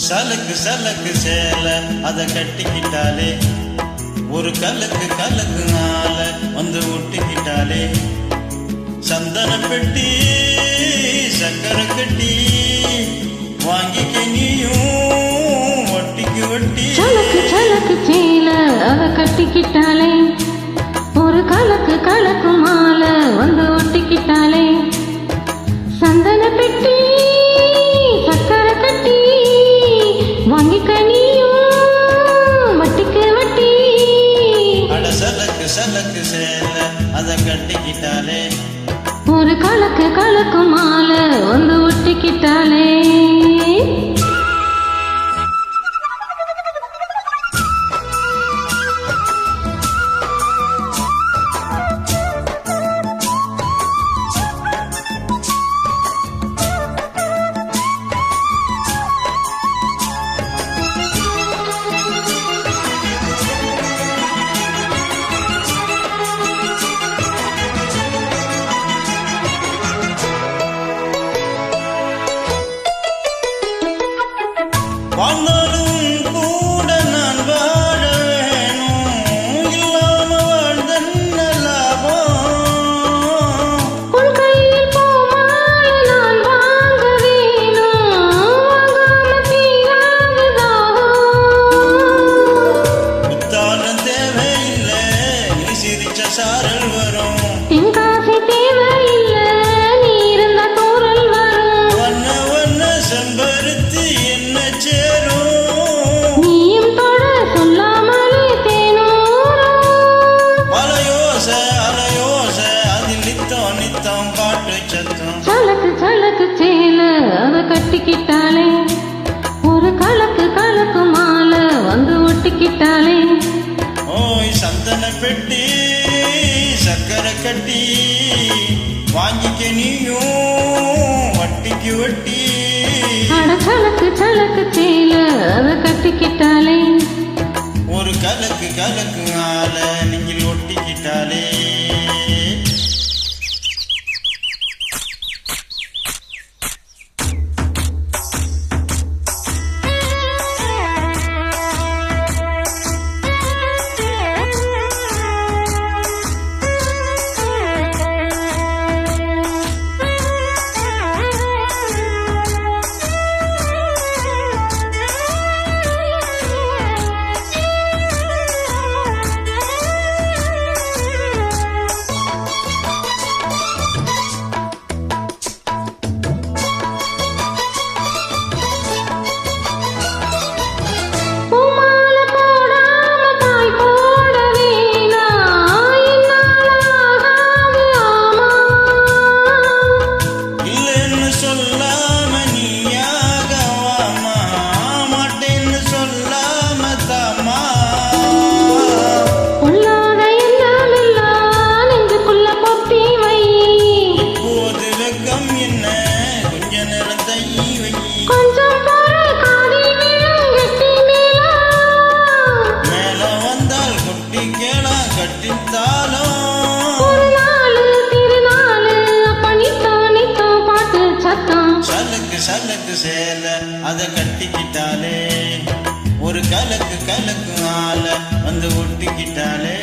சலக்கு சலக்கு சேல அத கட்டிக்கிட்டாலே ஒரு கலக்கு கலக்கு ஆல வந்து ஒட்டிக்கிட்டாலே சந்தன பெட்டி சக்கரை கட்டி வாங்கிக்க நீயும் ஒட்டிக்கு ஒட்டி சலக்கு சலக்கு சேல அத கட்டிக்கிட்டாலே ஒரு கலக்கு கலக்கு மாலை வந்து ஒட்டிக்கிட்டாலே சந்தன பெட்டி சக்கரை கட்டி வாங்கிக்க நீயும் வட்டிக்கு வட்டி. அட சலக்கு சலக்கு சேல அத கட்டிக்கிட்டாலே ஒரு கலக்கு கலக்கு மாலை வந்து ஒட்டிக்கிட்டாலே வாழ்ந்தாலும் கூட நான் வாழ வேணும் இல்லாம வாழ்ந்தன்ன லாபம் உன் கையில் போமாலை நான் வாங்க வேணும் வாங்காம தீராதுதாகும். புத்தாலம் தேவையில்லை நீ சிரிச்ச சாரல் வரும் தென்காசி தேவையில்லை நீ இருந்த தூரல் வரும். வண்ண வண்ண செம்பருத்தி என்ன சேரும் நீயும் தொட சொல்லாமலே தேனூரும். மலையோச அலையோச அதில் நித்தம் நித்தம் பாட்டு சத்தம் சலக்கு சலக்கு சேல அவ கட்டிக்கிட்டாலே ஒரு கலக்கு கலக்கு மாலை வந்து ஒட்டிக்கிட்டாலே ஓய் சந்தன பெட்டி சக்கரை கட்டி வாங்கிக்க நீயும் வட்டிக்கு வட்டி அட சலக்கு சலக்கு சேல அவ கட்டிக்கிட்டாலே ஒரு கலக்கு கலக்கு ஆல நீங்கள் ஒட்டிக்கிட்டாலே பூமாலை போடாம தாய் போட வேணாம் என்னால ஆகாது ஆமா. இல்லைன்னு சொல்லாம நீயாகவாமா மாட்டேன்னு சொல்லாம தாமா பொல்லாத எண்ணமெல்லாம் நெஞ்சுக்குள்ள பொத்தி வை. இப்போது வெக்கம் என்ன கொஞ்ச நேரம் தையி வை கொஞ்சம் பொறு காதில் விழும் கெட்டி மேளம். மேல வந்தால் கொட்டி கேளா கட்டித்தாலும் ஒரு நாளு திருநாளு அப்ப நித்தம் நித்தம் பாட்டு சத்தம். சலக்கு சலக்கு சேல அத கட்டிக்கிட்டாலே ஒரு கலக்கு கலக்கு ஆல வந்து ஒட்டிக்கிட்டாலே